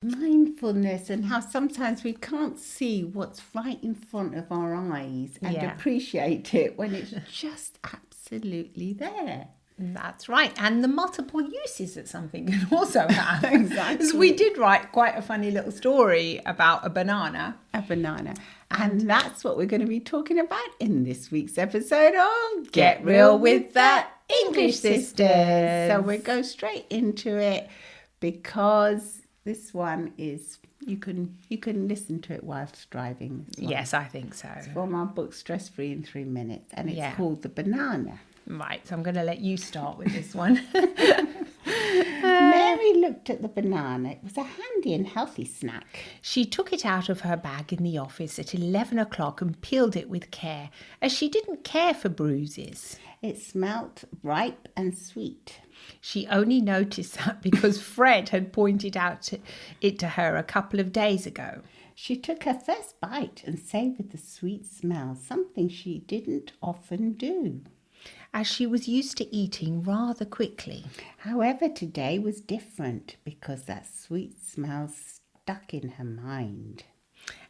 mindfulness and how sometimes we can't see what's right in front of our eyes and appreciate it when it's just absolutely there. That's right. And the multiple uses that something can also have. Exactly. Because we did write quite a funny little story about a banana. And that's what we're going to be talking about in this week's episode on Get Real with the English Sisters. So we'll go straight into it because this one is, you can listen to it whilst driving. Yes, I think so. It's from our book Stress Free in 3 Minutes, and it's called The Banana. Right, so I'm going to let you start with this one. Mary looked at the banana. It was a handy and healthy snack. She took it out of her bag in the office at 11 o'clock and peeled it with care, as she didn't care for bruises. It smelt ripe and sweet. She only noticed that because Fred had pointed out it to her a couple of days ago. She took her first bite and savoured the sweet smell, something she didn't often do, as she was used to eating rather quickly. However, today was different because that sweet smell stuck in her mind.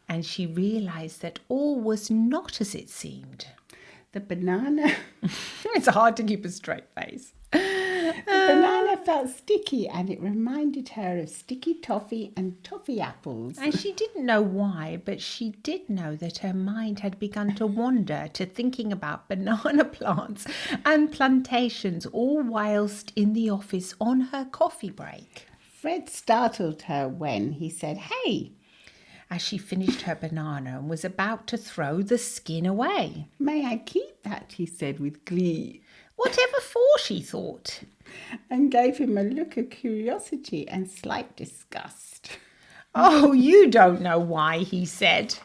And she realised that all was not as it seemed. The banana... It's hard to keep a straight face. The banana felt sticky and it reminded her of sticky toffee and toffee apples. And she didn't know why, but she did know that her mind had begun to wander to thinking about banana plants and plantations, all whilst in the office on her coffee break. Fred startled her when he said, "Hey," as she finished her banana and was about to throw the skin away. "May I keep that?" he said with glee. Whatever for, she thought, and gave him a look of curiosity and slight disgust. "Oh, you don't know why," he said,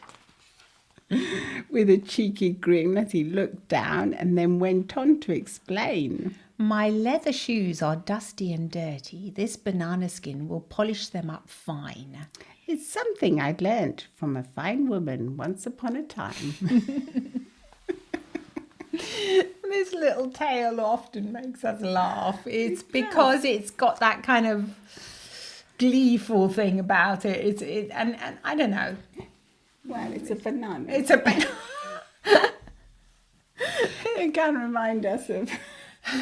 with a cheeky grin as he looked down and then went on to explain. "My leather shoes are dusty and dirty. This banana skin will polish them up fine. It's something I'd learnt from a fine woman once upon a time." This little tale often makes us laugh. It's because it's got that kind of gleeful thing about it. And I don't know. Well, it's a banana. It's a banana. It can remind us of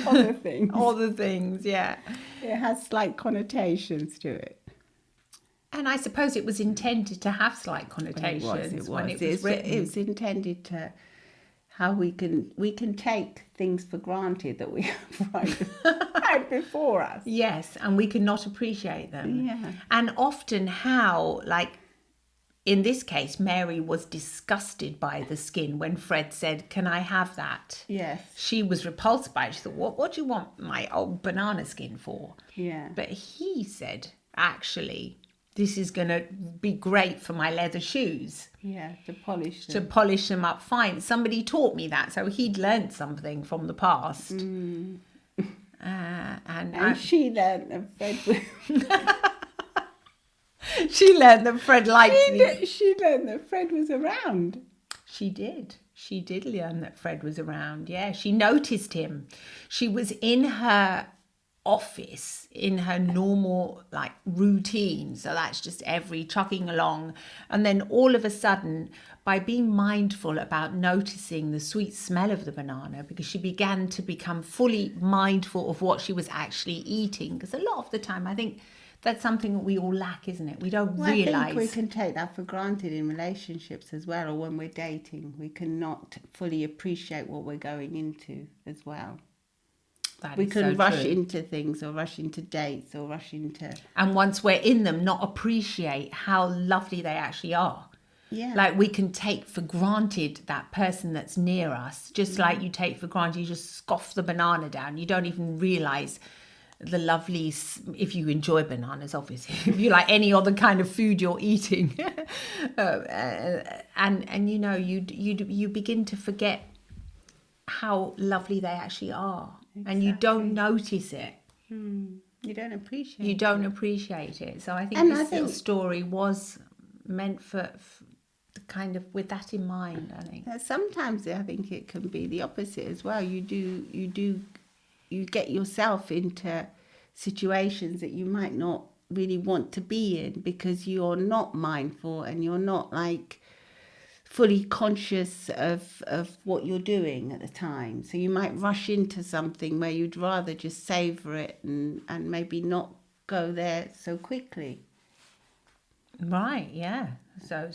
other things. Other things, yeah. It has slight connotations to it. And I suppose it was intended to have slight connotations when it was written. It was intended to... how we can take things for granted that we have right before us. Yes, and we cannot appreciate them. Yeah. And often how, like, in this case, Mary was disgusted by the skin when Fred said, "Can I have that?" Yes. She was repulsed by it. She thought, what do you want my old banana skin for? Yeah. But he said, actually, this is going to be great for my leather shoes. Yeah, to polish them. To polish them up fine. Somebody taught me that, so he'd learned something from the past. Mm. And she learned that Fred she learned that Fred liked me. She learned that Fred was around. She did. She did learn that Fred was around, yeah. She noticed him. She was in her office in her normal like routine, so that's just every chugging along, and then all of a sudden, by being mindful about noticing the sweet smell of the banana, because she began to become fully mindful of what she was actually eating, because a lot of the time I think that's something that we all lack, isn't it? We don't realise. I think we can take that for granted in relationships as well, or when we're dating. We cannot fully appreciate what we're going into as well. We can rush into things, or rush into dates, or rush into... And once we're in them, not appreciate how lovely they actually are. Yeah. Like, we can take for granted that person that's near us, just like you take for granted, you just scoff the banana down. You don't even realise the lovely, if you enjoy bananas, obviously, if you like any other kind of food you're eating. And you know, you begin to forget how lovely they actually are. Exactly. And you don't notice it. You don't appreciate it. You don't appreciate it. So I think this little story was meant for kind of with that in mind, I think. Sometimes I think it can be the opposite as well. You get yourself into situations that you might not really want to be in, because you're not mindful and you're not like fully conscious of what you're doing at the time. So you might rush into something where you'd rather just savor it and maybe not go there so quickly. Right, yeah. So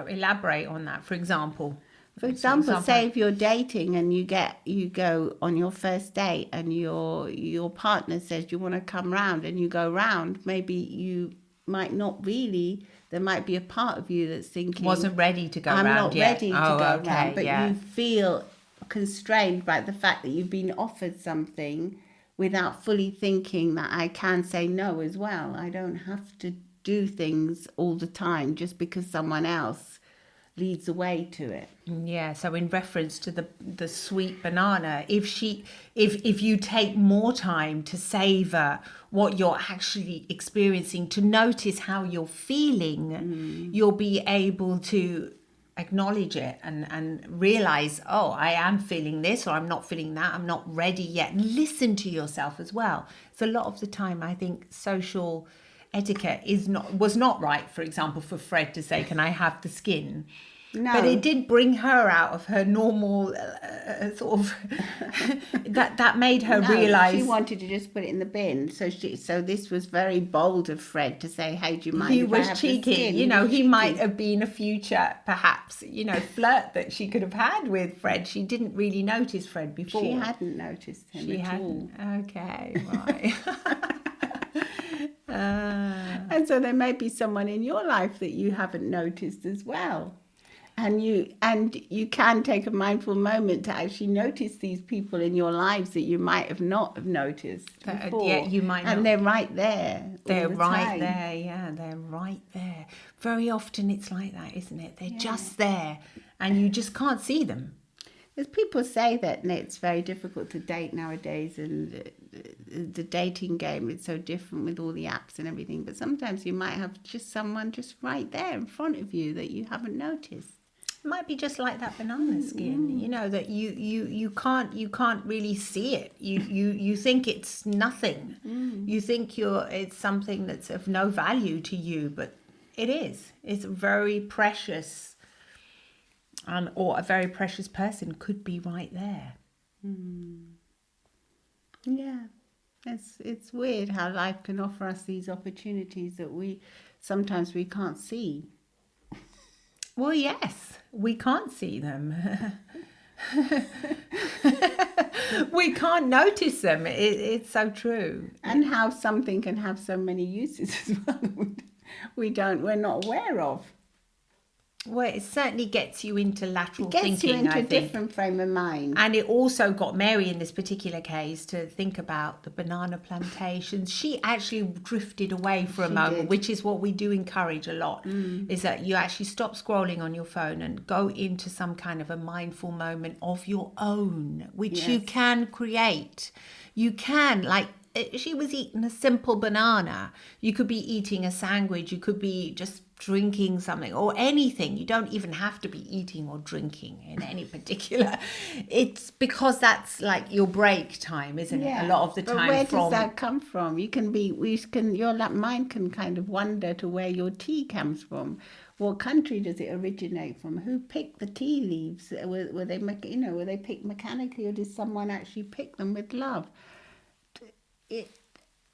elaborate on that. For example, Say if you're dating and you go on your first date and your partner says you want to come round and you go round, maybe you might not really. There might be a part of you that's thinking, wasn't ready to go I'm round not yet. ready to go round, but you feel constrained by the fact that you've been offered something without fully thinking that I can say no as well. I don't have to do things all the time just because someone else leads the way to it. Yeah, so in reference to the sweet banana, if you take more time to savor what you're actually experiencing, to notice how you're feeling, you'll be able to acknowledge it and realize, oh, I am feeling this, or I'm not feeling that, I'm not ready yet. And listen to yourself as well. So a lot of the time, I think social etiquette was not right, for example, for Fred to say, can I have the skin? No. But it did bring her out of her normal sort of that made her realize she wanted to just put it in the bin. So this was very bold of Fred to say, hey, do you mind he if I was have cheeky. the skin? He might have been a future, perhaps, flirt that she could have had with Fred. She didn't really notice Fred before. She hadn't noticed him at all. Okay, right. And so there may be someone in your life that you haven't noticed as well. And you can take a mindful moment to actually notice these people in your lives that you might have not have noticed before. Yeah, you might not. And they're right there. They're right there, yeah, they're right there. Very often it's like that, isn't it? They're just there and you just can't see them. As people say that it's very difficult to date nowadays, and the dating game is so different with all the apps and everything. But sometimes you might have just someone just right there in front of you that you haven't noticed. It might be just like that banana skin, that you can't really see it. You think it's nothing. You think it's something that's of no value to you, but it is. It's very precious. Or a very precious person could be right there. Yeah, it's weird how life can offer us these opportunities that sometimes we can't see. Well, yes, we can't see them. We can't notice them. It's so true. And how something can have so many uses as well. We're not aware of. Well, it certainly gets you into lateral thinking. It gets you into a different frame of mind. And it also got Mary in this particular case to think about the banana plantations. She actually drifted away for a moment, which is what we do encourage a lot, is that you actually stop scrolling on your phone and go into some kind of a mindful moment of your own, which you can create. You can, like, she was eating a simple banana. You could be eating a sandwich. You could be just drinking something or anything. You don't even have to be eating or drinking in any particular. It's because that's like your break time, isn't it? A lot of the time. But where does that come from? Your mind can kind of wonder to where your tea comes from. What country does it originate from? Who picked the tea leaves? Were they picked mechanically, or did someone actually pick them with love?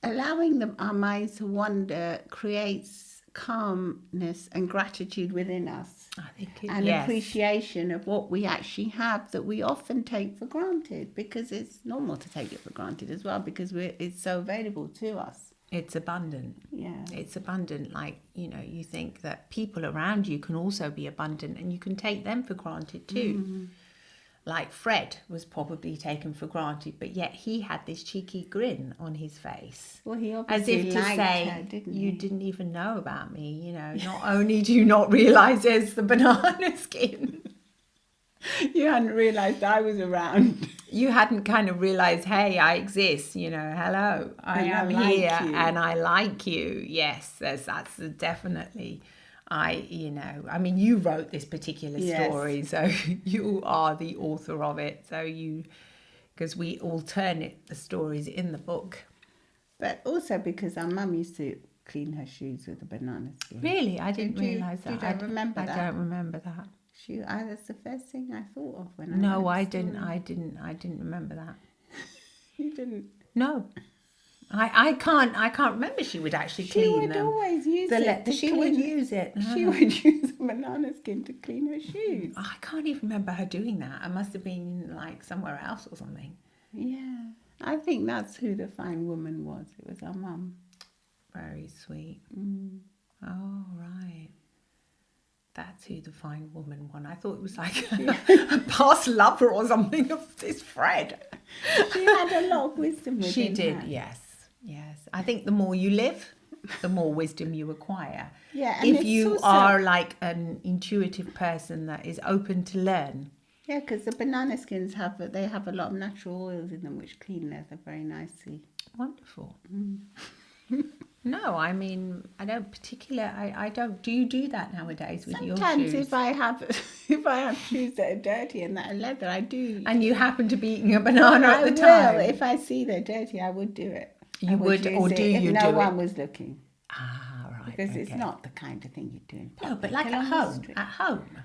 Allowing our minds to wander creates calmness and gratitude within us, I think appreciation of what we actually have that we often take for granted, because it's normal to take it for granted as well, because it's so available to us. It's abundant. Yeah, it's abundant. Like, you think that people around you can also be abundant and you can take them for granted too. Like Fred was probably taken for granted, but yet he had this cheeky grin on his face. Well, he obviously as if to say, her, didn't you he? didn't even know about me, Not only do you not realise there's the banana skin. You hadn't realised I was around. You hadn't kind of realised, hey, I exist, hello, I am here and I like you. Yes, that's definitely... you wrote this particular story, so you are the author of it. So because we alternate the stories in the book. But also because our mum used to clean her shoes with a banana skin. Really? I didn't Did you- realise that. you don't remember I that? don't remember that. That's the first thing I thought of when I No, read I the didn't. story. I didn't remember that. You didn't. No. I can't remember she would actually She clean would them. always use it. To She clean, would use it. She would use a banana skin to clean her shoes. I can't even remember her doing that. I must have been like somewhere else or something. Yeah, I think that's who the fine woman was. It was our mum. Very sweet. Mm. Oh, right. That's who the fine woman one. I thought it was like a past lover or something of this Fred. She had a lot of wisdom within She did, her. yes. I think the more you live, the more wisdom you acquire. Yeah, and if it's you also- are like an intuitive person that is open to learn. Yeah, because the banana skins have a lot of natural oils in them which clean leather very nicely. Wonderful. No, I mean, I don't I don't. Do you do that nowadays with your Sometimes shoes? if I have shoes that are dirty and that are leather, I do. And you happen to be eating a banana I at the time. will. If I see they're dirty, I would do it. You I would, use or it do if you no do it? one was looking. Ah, right. Because it's okay. not the kind of thing you do in public. No, but like at along the home. street. At home.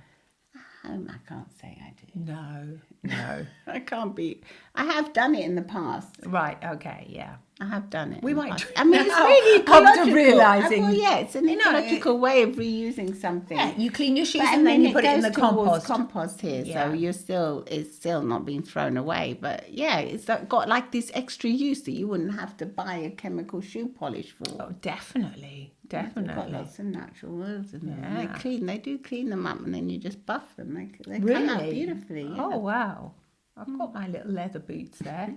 Home, I can't say I do. No. I can't be. I have done it in the past. Right. Okay. Yeah. I have done it. We in the might past. do I mean, it's now, really after ecological. realising- Well, yeah, it's an You know, ecological way of reusing something. Yeah. You clean your shoes But, and then you it put it in goes the towards compost. compost here, Yeah. so it's still not being thrown away. But yeah, it's got like this extra use that you wouldn't have to buy a chemical shoe polish for. Oh, definitely. They've got lots of natural oils in them. Yeah. They do clean them up, and then you just buff them. They come out Really? beautifully. Yeah. Oh wow. I've got my little leather boots there.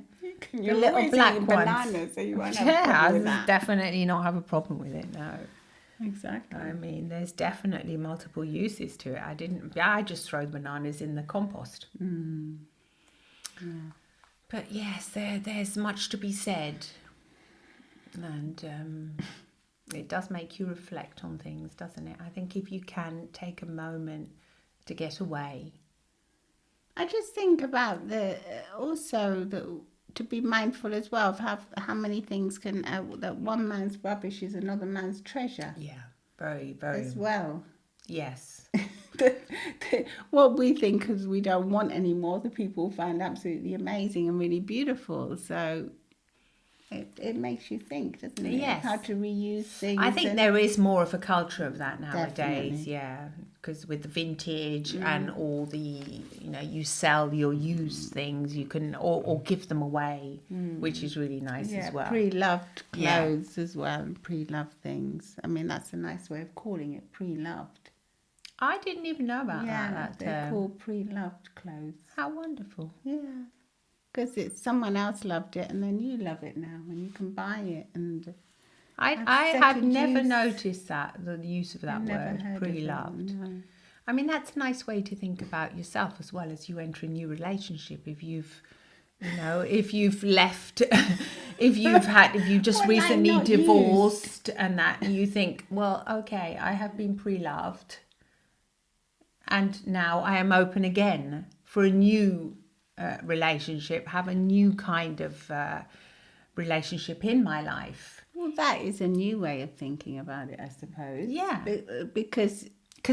You're little always black eating ones. bananas, so you won't have a Yeah, problem with I that. definitely not have a problem with it. No. Exactly. I mean, there's definitely multiple uses to it. I just throw the bananas in the compost. Yeah. But yes, there's much to be said. And it does make you reflect on things, doesn't it? I think if you can take a moment to get away. I just think about to be mindful as well of how many things can that one man's rubbish is another man's treasure Yeah, very, very. as well. Yes. What we think because we don't want anymore, the people find absolutely amazing and really beautiful. So it makes you think, doesn't it? Yes. How to reuse things. I think there is more of a culture of that nowadays, Definitely. yeah, because with the vintage and all the, you sell your used things, you can, or give them away, which is really nice as well. Pre-loved Yeah. clothes as well, and pre-loved things. I mean, that's a nice way of calling it, pre-loved. I didn't even know about that they're term. called pre-loved clothes. How wonderful. Yeah, because it's someone else loved it and then you love it now and you can buy it. And I I've had second never use. noticed the use of that I've never word, heard of it, pre-loved. no. I mean, that's a nice way to think about yourself as well as you enter a new relationship. If you've left, if you just Well, recently not divorced and that you think, well, okay, I have been pre-loved and now I am open again for a new relationship, have a new kind of relationship in my life. Well, that is a new way of thinking about it, I suppose. Yeah. Because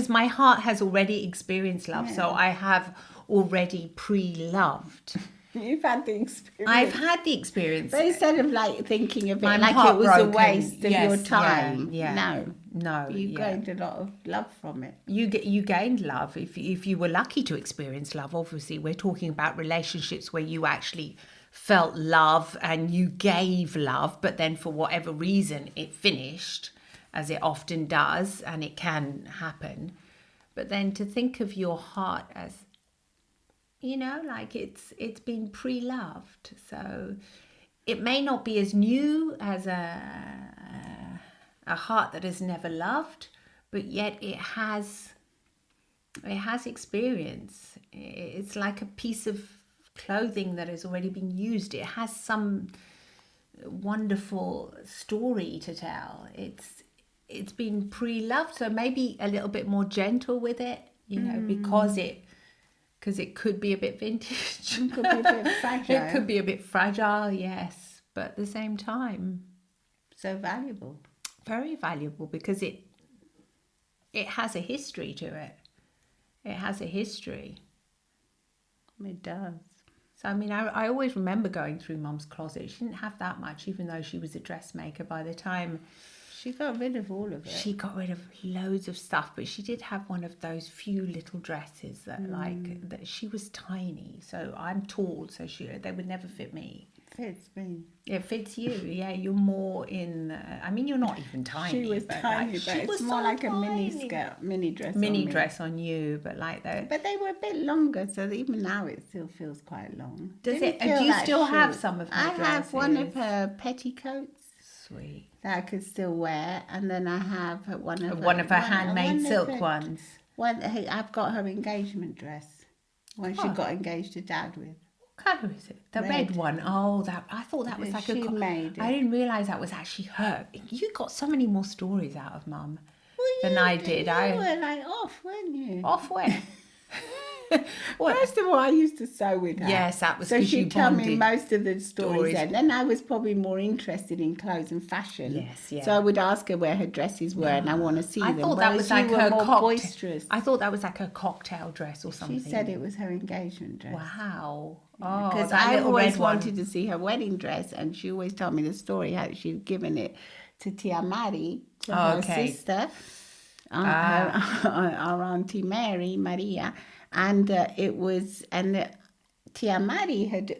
my heart has already experienced love, so Yeah. I have already pre-loved. you've had the experience. I've had the experience. But instead of like thinking of it I'm like it was a heartbroken. waste of Yes, your time, yeah. No, you yeah. gained a lot of love from it. You gained love if you were lucky to experience love. Obviously, we're talking about relationships where you actually felt love and you gave love, but then for whatever reason it finished, as it often does, and it can happen. But then to think of your heart as, like it's been pre-loved, so it may not be as new as a heart that has never loved, but yet it has experience. It's like a piece of clothing that has already been used. It has some wonderful story to tell. It's been pre-loved, so maybe a little bit more gentle with it, because it could be a bit vintage. It could be a bit fragile. It could be a bit fragile, yes, but at the same time, So valuable. Very valuable because it has a history to it. It has a history. It does. So, I mean, I always remember going through Mum's closet. She didn't have that much, even though she was a dressmaker. By the time she got rid of all of it. She got rid of loads of stuff, but she did have one of those few little dresses that, that she was tiny. So I'm tall, so they would never fit me. Fits me. It fits you, yeah. You're more in. I mean, you're not even tiny. She was tiny, but it's more like a mini skirt, mini dress. Mini dress on you, but like that. But they were a bit longer, so even now it still feels quite long. Does it? Do you still have some of her dresses? I have one of her petticoats. Sweet. That I could still wear, and then I have one of her handmade silk ones. I've got her engagement dress. One she got engaged to Dad with. What colour is it? The red one. Oh, I thought that was like she made it. I didn't realise that was actually her. You got so many more stories out of Mum than I did. You were like off, weren't you? Off where? First of all, I used to sew with her. Yes, that was so she'd tell me bonded. most of the stories. And then I was probably more interested in clothes and fashion. Yes, yeah. So I would ask her where her dresses were, and I want to see them. I thought that was like her boisterous. I thought that was like her cocktail dress or something. She said it was her engagement dress. Wow. Oh, because I always wanted to see her wedding dress, and she always told me the story how she'd given it to Tia Mari, to her sister, our Auntie Maria, and Tia Mari had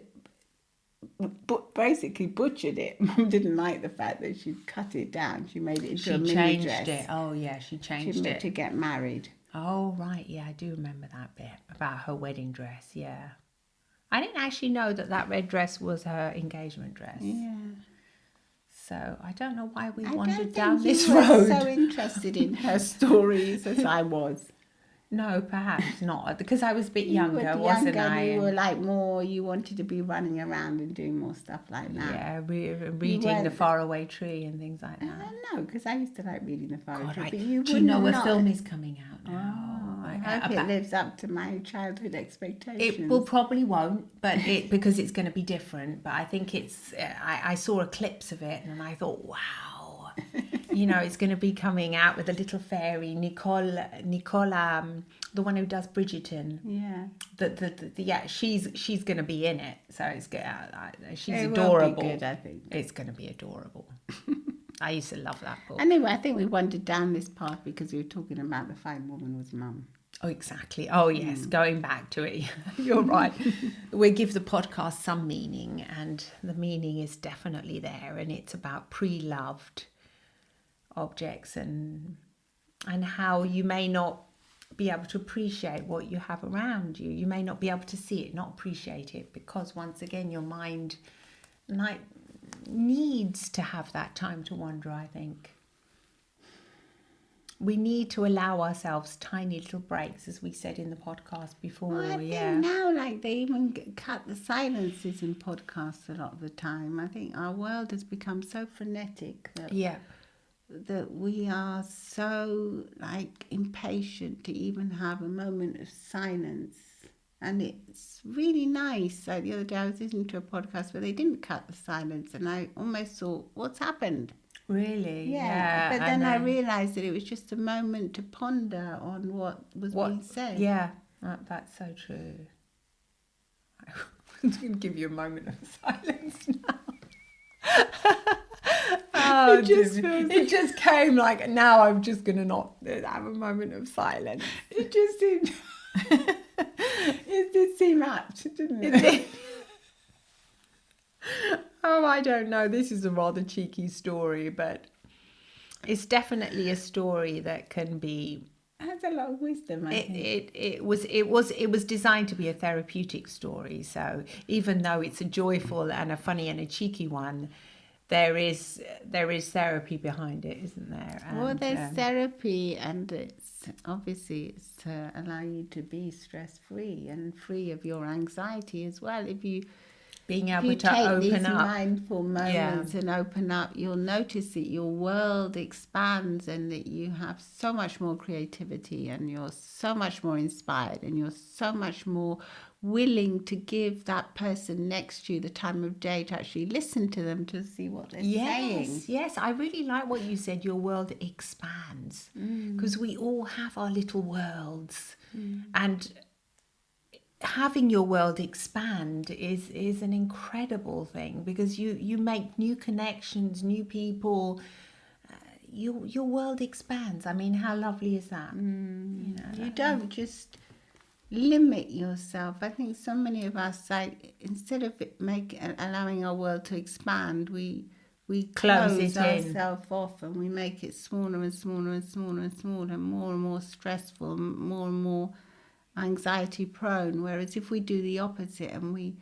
basically butchered it. Mum didn't like the fact that she'd cut it down. She made it into a mini dress. She changed it. Oh yeah, she changed it to get married. Oh right, yeah, I do remember that bit about her wedding dress. Yeah. I didn't actually know that red dress was her engagement dress. Yeah. So I don't know why we wandered down this road. I was so interested in her stories as I was. No, perhaps not, because I was a bit younger, wasn't I? You were like more, you wanted to be running around and doing more stuff like that. Yeah, reading The Faraway Tree and things like that. No, because I used to like reading The Faraway Tree. But do you know a film is coming out now? I hope it lives up to my childhood expectations. It probably won't, but because it's going to be different. But I think it's. I saw a clips of it and I thought, wow, it's going to be coming out with a little fairy, Nicola, the one who does Bridgerton. Yeah. She's going to be in it, so it's good. She's it adorable. Will be good, I think it's going to be adorable. I used to love that book. Anyway, I think we wandered down this path because we were talking about the fine woman was Mum. Oh, exactly. Oh, yes. Going back to it. You're right. We give the podcast some meaning, and the meaning is definitely there. And it's about pre-loved objects and how you may not be able to appreciate what you have around you. You may not be able to see it, not appreciate it, because once again, your mind needs to have that time to wander, I think. We need to allow ourselves tiny little breaks, as we said in the podcast before. Well, I think now, they even cut the silences in podcasts a lot of the time. I think our world has become so frenetic that we are so impatient to even have a moment of silence. And it's really nice. Like the other day, I was listening to a podcast where they didn't cut the silence, and I almost thought, what's happened? Really? Yeah. But then I realised that it was just a moment to ponder on what was being said. Yeah, that's so true. I'm going to give you a moment of silence now. It just came now I'm just going to not have a moment of silence. It just seemed... it did seem apt, didn't it? It did. Oh, I don't know. This is a rather cheeky story, but it's definitely a story that can be. It has a lot of wisdom. I think it was designed to be a therapeutic story. So even though it's a joyful and a funny and a cheeky one, there is therapy behind it, isn't there? And, there's therapy, and it's to allow you to be stress free and free of your anxiety as well. If you being if able you to take these open up. mindful moments and open up, you'll notice that your world expands and that you have so much more creativity and you're so much more inspired and you're so much more willing to give that person next to you the time of day to actually listen to them, to see what they're saying. Yes, I really like what you said. Your world expands because we all have our little worlds, and having your world expand is an incredible thing because you make new connections, new people. Your world expands. I mean, how lovely is that? You don't just limit yourself. I think so many of us, like, instead of allowing our world to expand, we Close close it in. ourselves off and we make it smaller and smaller and smaller and smaller and more stressful, more and more anxiety prone. Whereas if we do the opposite and we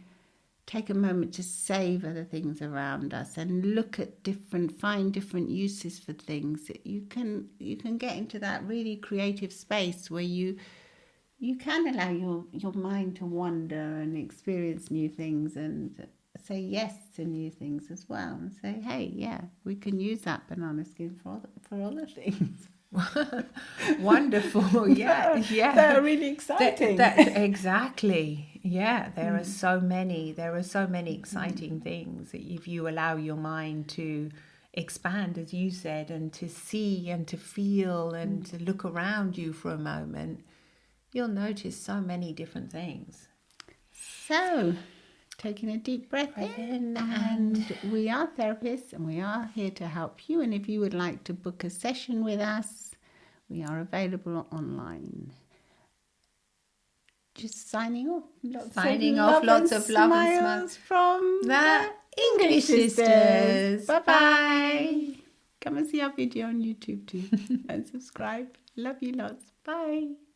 take a moment to savor the things around us and look at find different uses for things, that you can get into that really creative space where you can allow your mind to wander and experience new things and say yes to new things as well, and say, hey, yeah, we can use that banana skin for other things. Wonderful. Yeah. They're really exciting. Exactly. Yeah, there are so many exciting things that if you allow your mind to expand, as you said, and to see and to feel and to look around you for a moment, you'll notice so many different things. So, taking a deep breath in, and we are therapists and we are here to help you. And if you would like to book a session with us, we are available online. Just signing off. Lots of love and smiles from the English Sisters. Bye-bye. Come and see our video on YouTube too and subscribe. Love you lots. Bye.